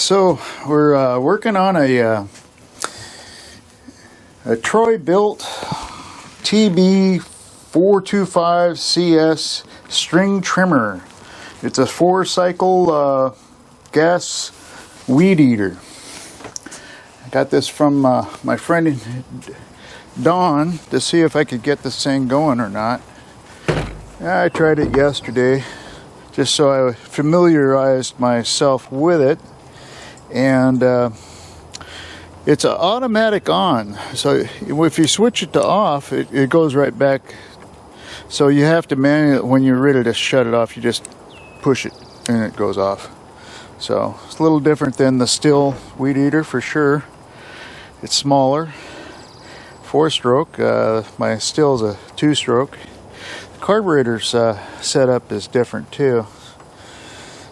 So we're working on a Troy Bilt TB425CS string trimmer. It's a 4-cycle gas weed eater. I got this from my friend Don to see if I could get this thing going or not. I tried it yesterday just so I familiarized myself with it, and it's an automatic on, so if you switch it to off, it goes right back. So you have to manually, when you're ready to shut it off, you just push it and it goes off. So it's a little different than the still weed eater for sure. It's smaller, 4-stroke. My still's a 2-stroke. The carburetor's setup is different too.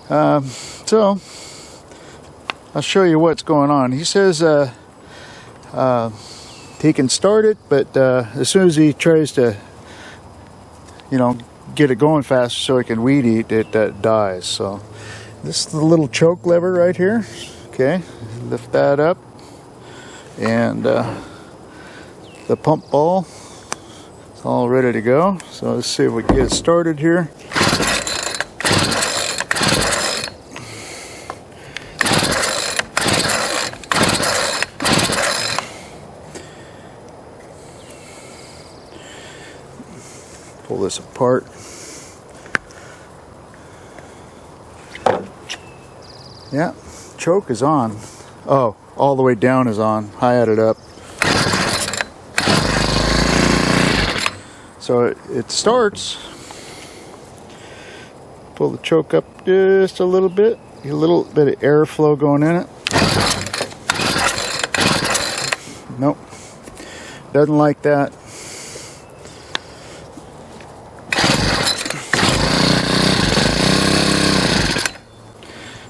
So I'll show you what's going on. He says he can start it, but as soon as he tries to, get it going faster so he can weed eat, it dies. So this is the little choke lever right here. Okay, lift that up, and the pump ball is all ready to go. So let's see if we can get it started here. Pull this apart. Yeah, choke is on. Oh, all the way down is on. I had it up. So it starts. Pull the choke up just a little bit. Get a little bit of airflow going in it. Nope. Doesn't like that.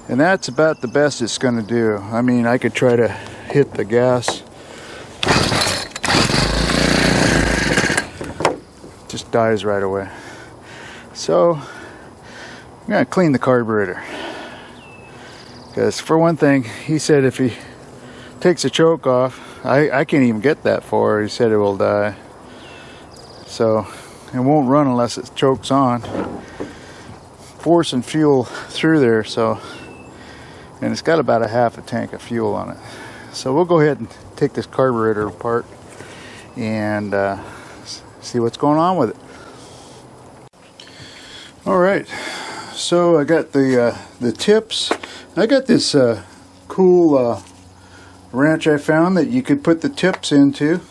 And that's about the best it's going to do. I mean, I could try to hit the gas. Just dies right away. So I'm going to clean the carburetor. Because for one thing, he said if he takes the choke off, I can't even get that far. He said it will die. So it won't run unless it chokes on. Forcing fuel through there, so. And it's got about a half a tank of fuel on it. So we'll go ahead and take this carburetor apart and see what's going on with it. Alright, so I got the tips. I got this cool wrench I found that you could put the tips into.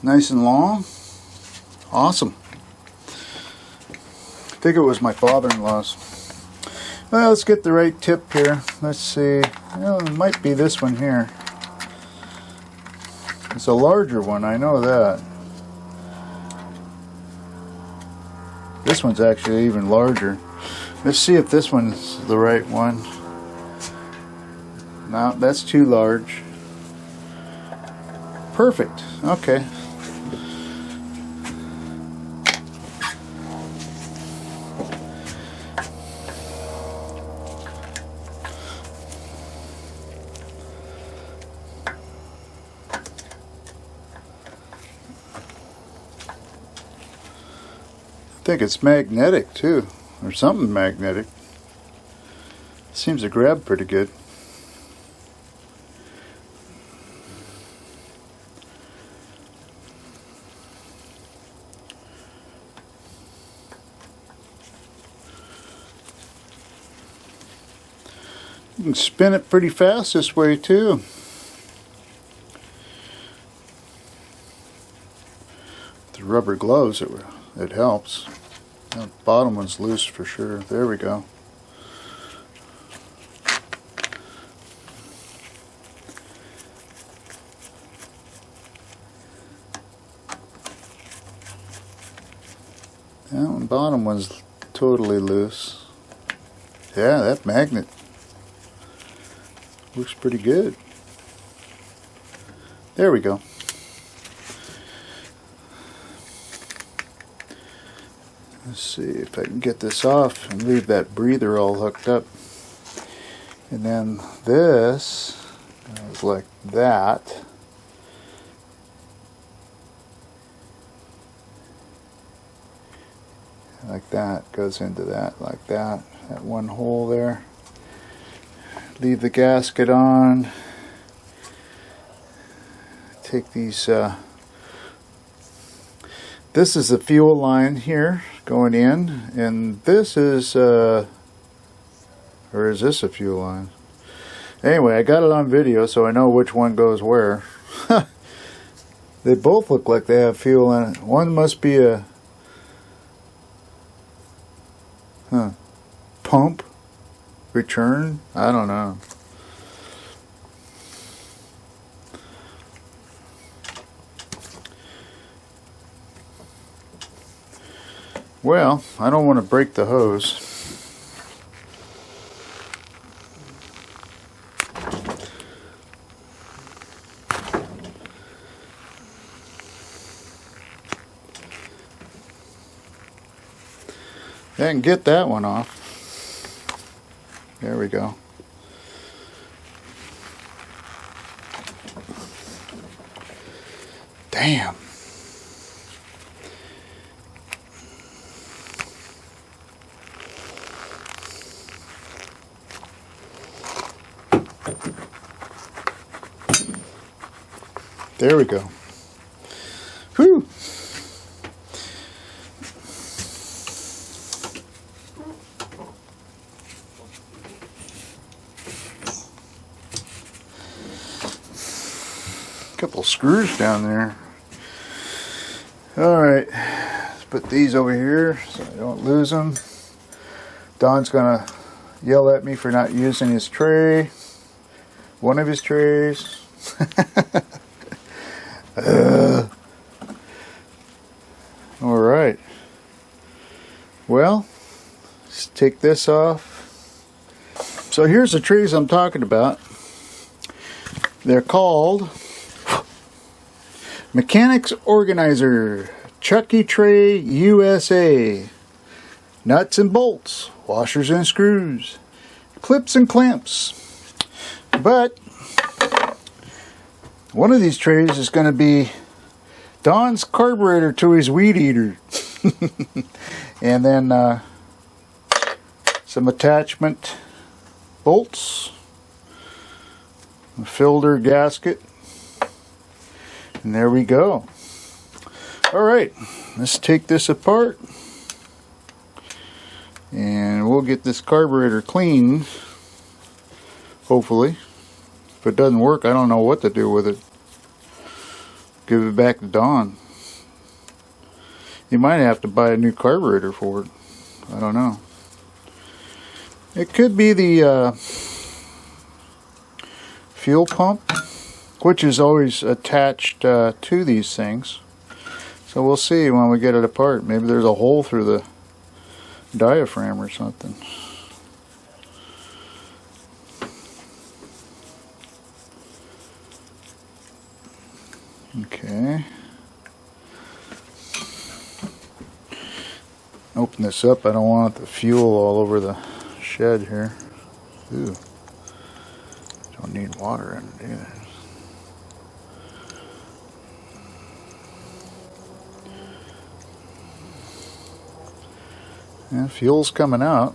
Nice and long. Awesome. I think it was my father-in-law's. Well, let's get the right tip here. Let's see. Well, it might be this one here. It's a larger one, I know that. This one's actually even larger. Let's see if this one's the right one. No, that's too large. Perfect. Okay. I think it's magnetic too, or something magnetic. Seems to grab pretty good. You can spin it pretty fast this way too. The rubber gloves, it helps. The bottom one's loose for sure. There we go. That bottom one's totally loose. Yeah, that magnet works pretty good. There we go. Let's see if I can get this off and leave that breather all hooked up. And then this goes like that. Like that, goes into that, like that. That one hole there. Leave the gasket on. Take these, this is the fuel line here going in, and this is, or is this a fuel line? Anyway, I got it on video so I know which one goes where. They both look like they have fuel in it. One must be a pump return. I don't know. Well, I don't want to break the hose. And get that one off. There we go. Damn. There we go. Whew. Couple screws down there. Alright, let's put these over here so I don't lose them. Don's gonna yell at me for not using his tray. One of his trays. Alright. Well, let's take this off. So here's the trays I'm talking about. They're called Mechanics Organizer Chucky Tray USA. Nuts and bolts, washers and screws, clips and clamps. But one of these trays is going to be Don's carburetor to his weed eater. And then some attachment bolts, a filter gasket. And there we go. Alright, let's take this apart and we'll get this carburetor clean, hopefully. If it doesn't work, I don't know what to do with it. Give it back to Don. You might have to buy a new carburetor for it. I don't know. It could be the fuel pump, which is always attached to these things. So we'll see when we get it apart. Maybe there's a hole through the diaphragm or something. Okay. Open this up. I don't want the fuel all over the shed here. Ooh. Don't need water in it either. Yeah, fuel's coming out.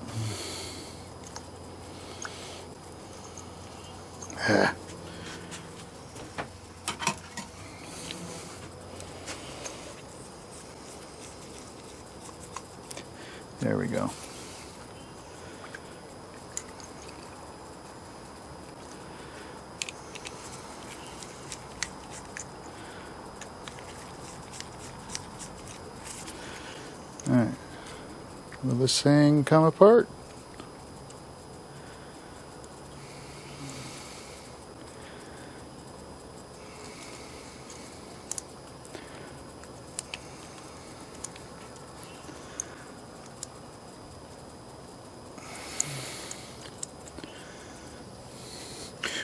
There we go. Alright. Will this thing come apart?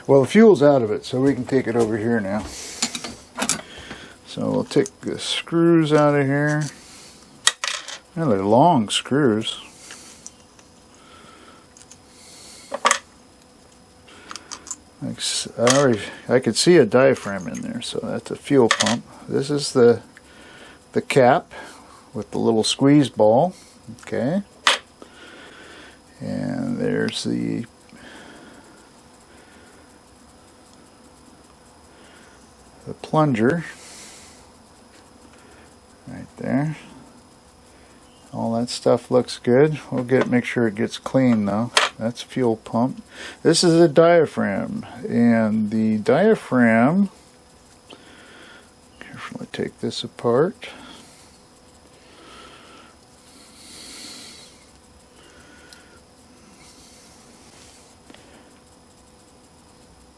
Well, the fuel's out of it, so we can take it over here now. So we'll take the screws out of here. Well, they're long screws. I could see a diaphragm in there, so that's a fuel pump. This is the cap with the little squeeze ball. Okay. And there's the plunger right there. All that stuff looks good. We'll make sure it gets clean though. That's fuel pump. This is a diaphragm, and the diaphragm, carefully take this apart.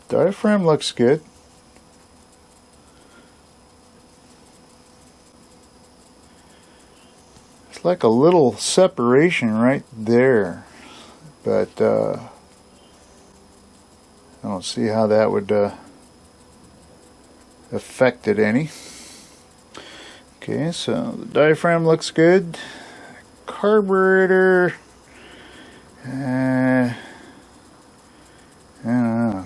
Diaphragm looks good. It's like a little separation right there, but I don't see how that would affect it any. Okay, so the diaphragm looks good. Carburetor, I don't know.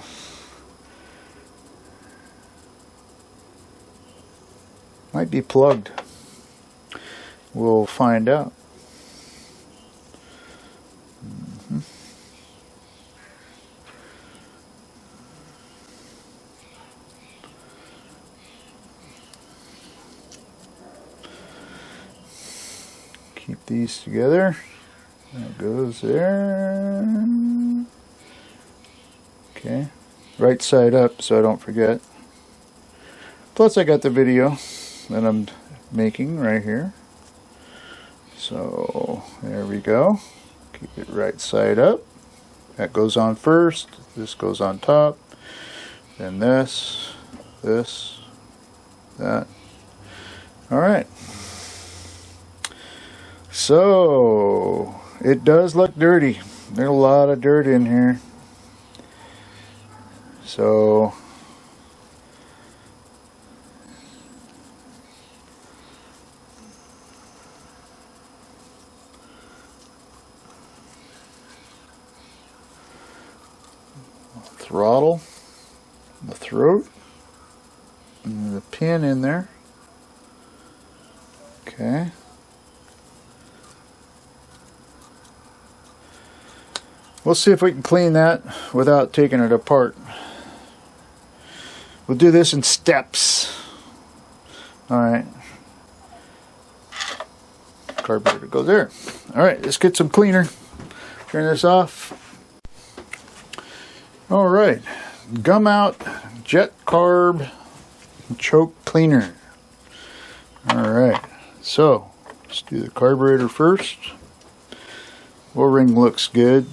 Might be plugged. We'll find out. Keep these together. That goes there. Okay. Right side up so I don't forget. Plus I got the video that I'm making right here. So there we go. Keep it right side up. That goes on first. This goes on top. Then this, that. Alright. So it does look dirty. There's a lot of dirt in here. So throttle, the throat, and the pin in there. Okay. We'll see if we can clean that without taking it apart. We'll do this in steps. Alright. Carburetor goes there. Alright, let's get some cleaner. Turn this off. Alright, Gum Out Jet Carb Choke Cleaner. Alright, so let's do the carburetor first. O-ring looks good.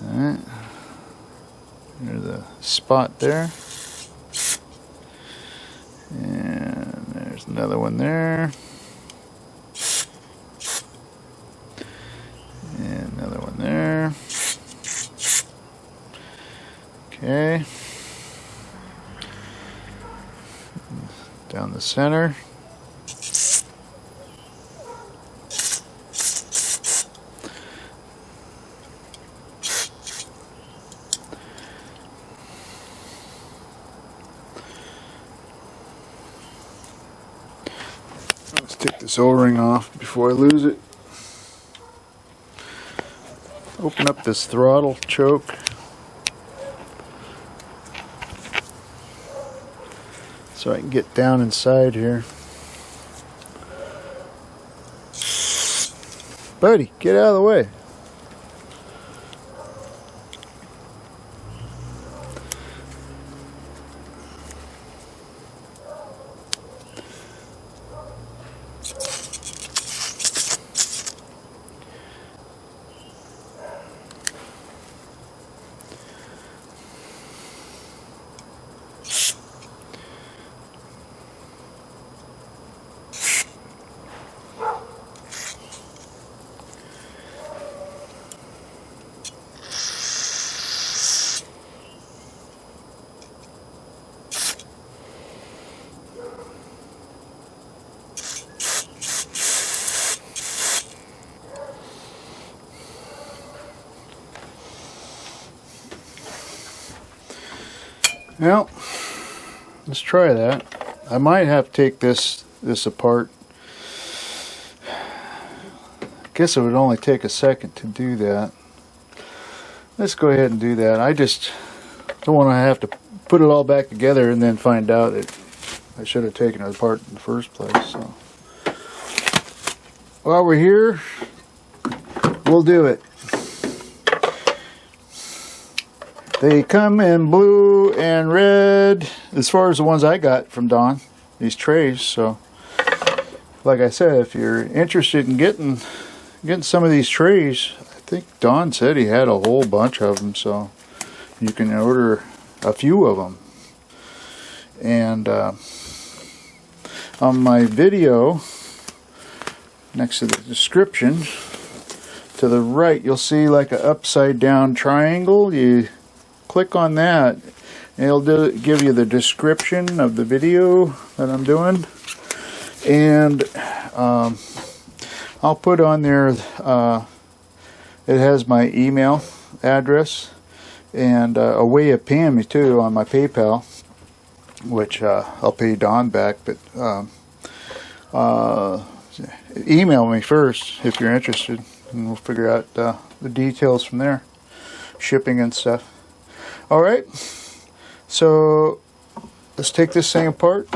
Alright, there's a spot there. And there's another one there. And another one there. Okay. Down the center. Let's take this O-ring off before I lose it. Open up this throttle choke. So I can get down inside here. Buddy, get out of the way. Well, let's try that. I might have to take this apart. I guess it would only take a second to do that. Let's go ahead and do that. I just don't want to have to put it all back together and then find out that I should have taken it apart in the first place. So while we're here, we'll do it. They come in blue and red as far as the ones I got from Don, these trays. So like I said, if you're interested in getting some of these trays, I think Don said he had a whole bunch of them, so you can order a few of them. And on my video, next to the description, to the right, you'll see like an upside down triangle. You click on that, and it'll give you the description of the video that I'm doing. And I'll put on there, it has my email address and a way of paying me too on my PayPal, which I'll pay Don back, but email me first if you're interested, and we'll figure out the details from there, shipping and stuff. Alright, so let's take this thing apart.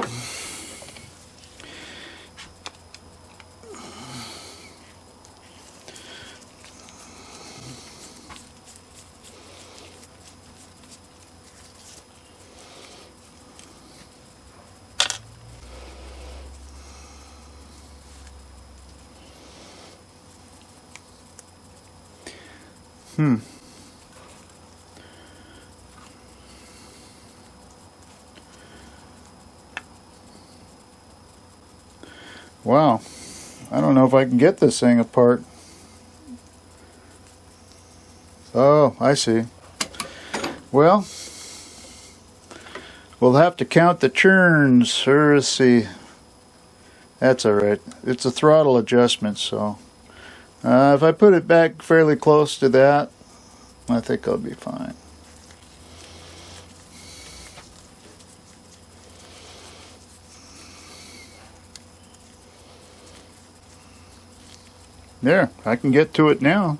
Wow, I don't know if I can get this thing apart. Oh, I see. Well, we'll have to count the turns. Let's see. That's alright. It's a throttle adjustment, so if I put it back fairly close to that, I think I'll be fine. There, I can get to it now.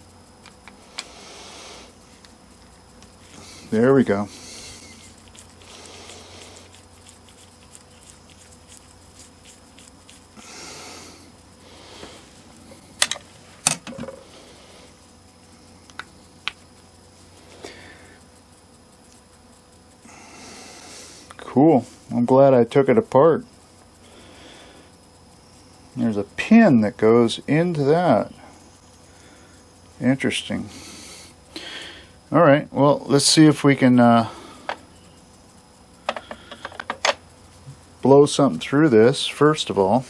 There we go. Cool. I'm glad I took it apart. There's a pin that goes into that. Interesting. Alright, well, let's see if we can blow something through this, first of all.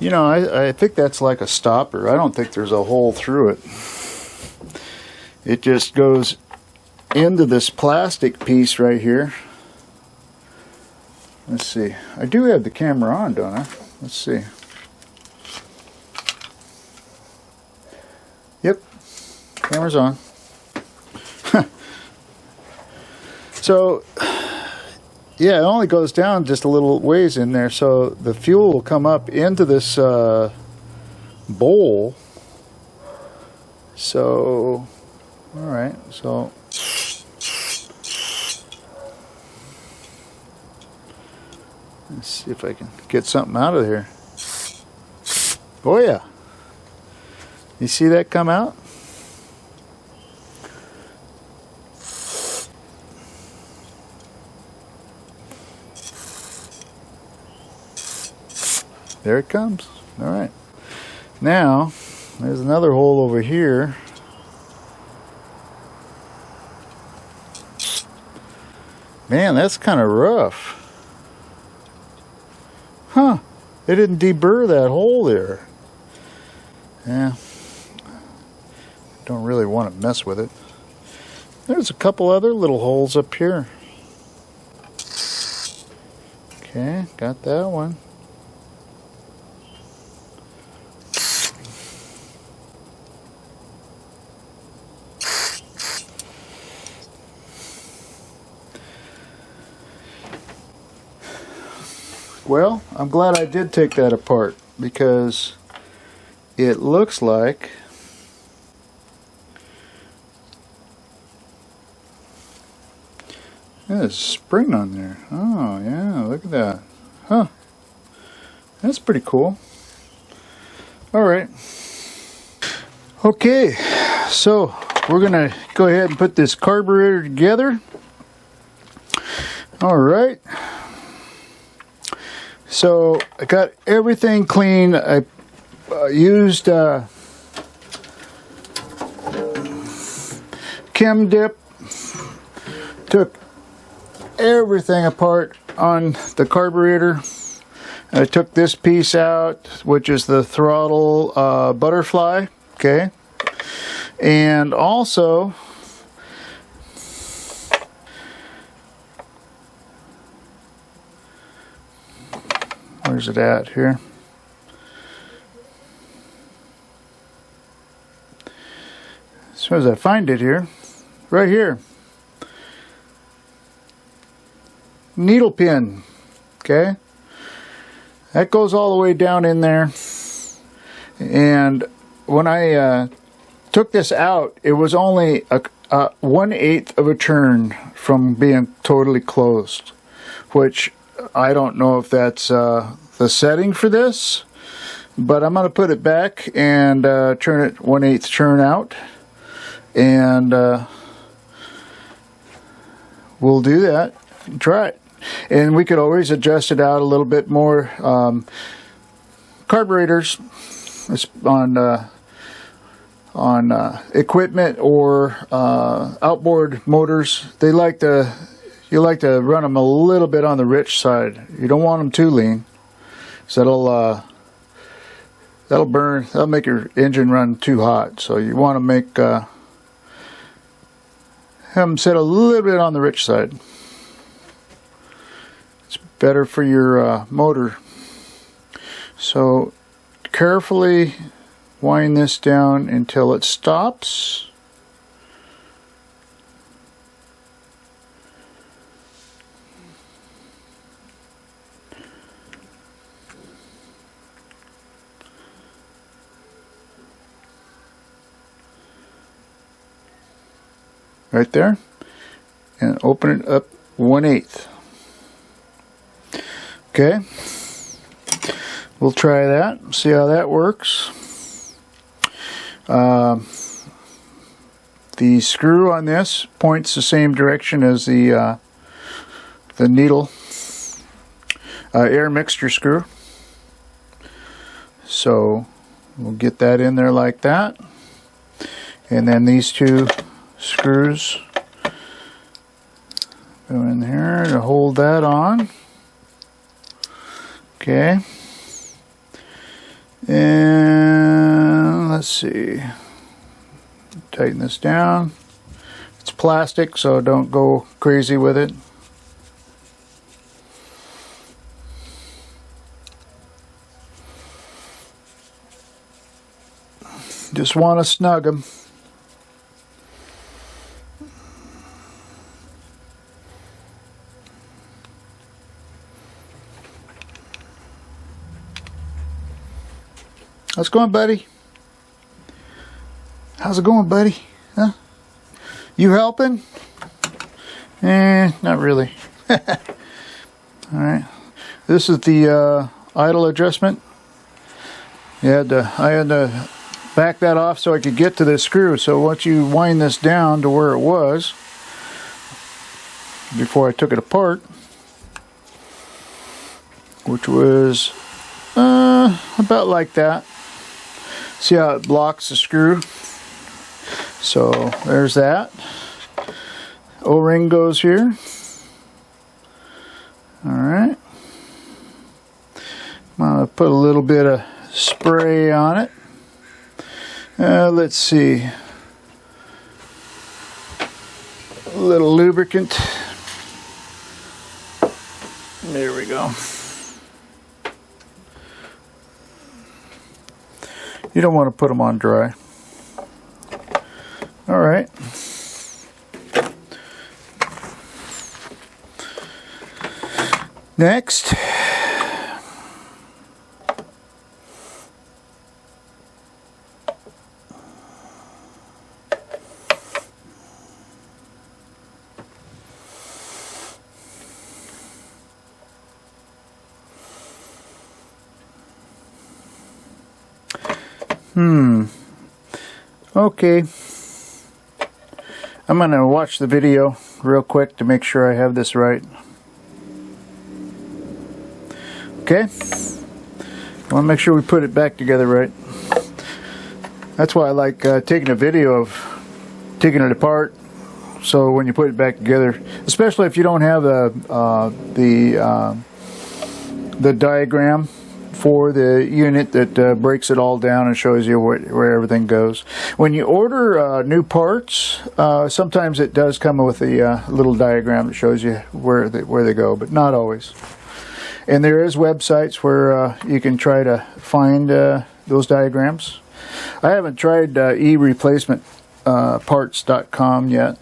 You know, I think that's like a stopper. I don't think there's a hole through it. It just goes into this plastic piece right here. Let's see. I do have the camera on, don't I? Let's see. Yep. Camera's on. So, yeah, it only goes down just a little ways in there, so the fuel will come up into this bowl. So, alright, so let's see if I can get something out of here. Oh yeah. You see that come out? There it comes. Alright. Now, there's another hole over here. Man, that's kind of rough. Huh. They didn't deburr that hole there. Yeah. Don't really want to mess with it. There's a couple other little holes up here. Okay, got that one. Well, I'm glad I did take that apart because it looks like there's a spring on there. Oh, yeah, look at that. Huh. That's pretty cool. Alright. Okay, so we're going to go ahead and put this carburetor together. Alright. So I got everything clean. I used Chem Dip. Took everything apart on the carburetor. I took this piece out, which is the throttle butterfly. Okay, and also where's it at here? As soon as I find it here, right here. Needle pin. Okay. That goes all the way down in there. And when I took this out, it was only a 1/8 of a turn from being totally closed, which I don't know if that's the setting for this, but I'm going to put it back and turn it 1/8 turn out, and we'll do that. Try it, and we could always adjust it out a little bit more. Carburetors on equipment or outboard motors, you like to run them a little bit on the rich side. You don't want them too lean, so that'll make your engine run too hot. So you want to have them sit a little bit on the rich side. It's better for your motor. So carefully wind this down until it stops. Right there, and open it up 1/8. Okay, we'll try that, see how that works. The screw on this points the same direction as the needle air mixture screw, so we'll get that in there like that, and then these two screws go in here to hold that on. Okay, and let's see, tighten this down. It's plastic, so don't go crazy with it. Just want to snug them. How's it going, buddy? How's it going, buddy? Huh? You helping? Not really. Alright. This is the idle adjustment. I had to back that off so I could get to this screw. So once you wind this down to where it was, before I took it apart, which was about like that. See how it blocks the screw? So there's that. O-ring goes here. Alright. I'm going to put a little bit of spray on it. Let's see. A little lubricant. There we go. You don't want to put them on dry. Alright. Next. Okay. I'm going to watch the video real quick to make sure I have this right. Okay. I want to make sure we put it back together right. That's why I like taking a video of taking it apart, so when you put it back together, especially if you don't have the diagram for the unit that breaks it all down and shows you where everything goes. When you order new parts, sometimes it does come with a little diagram that shows you where they go, but not always. And there is websites where you can try to find those diagrams. I haven't tried eReplacementParts.com yet,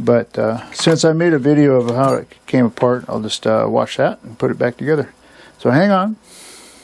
but since I made a video of how it came apart, I'll just watch that and put it back together. So hang on.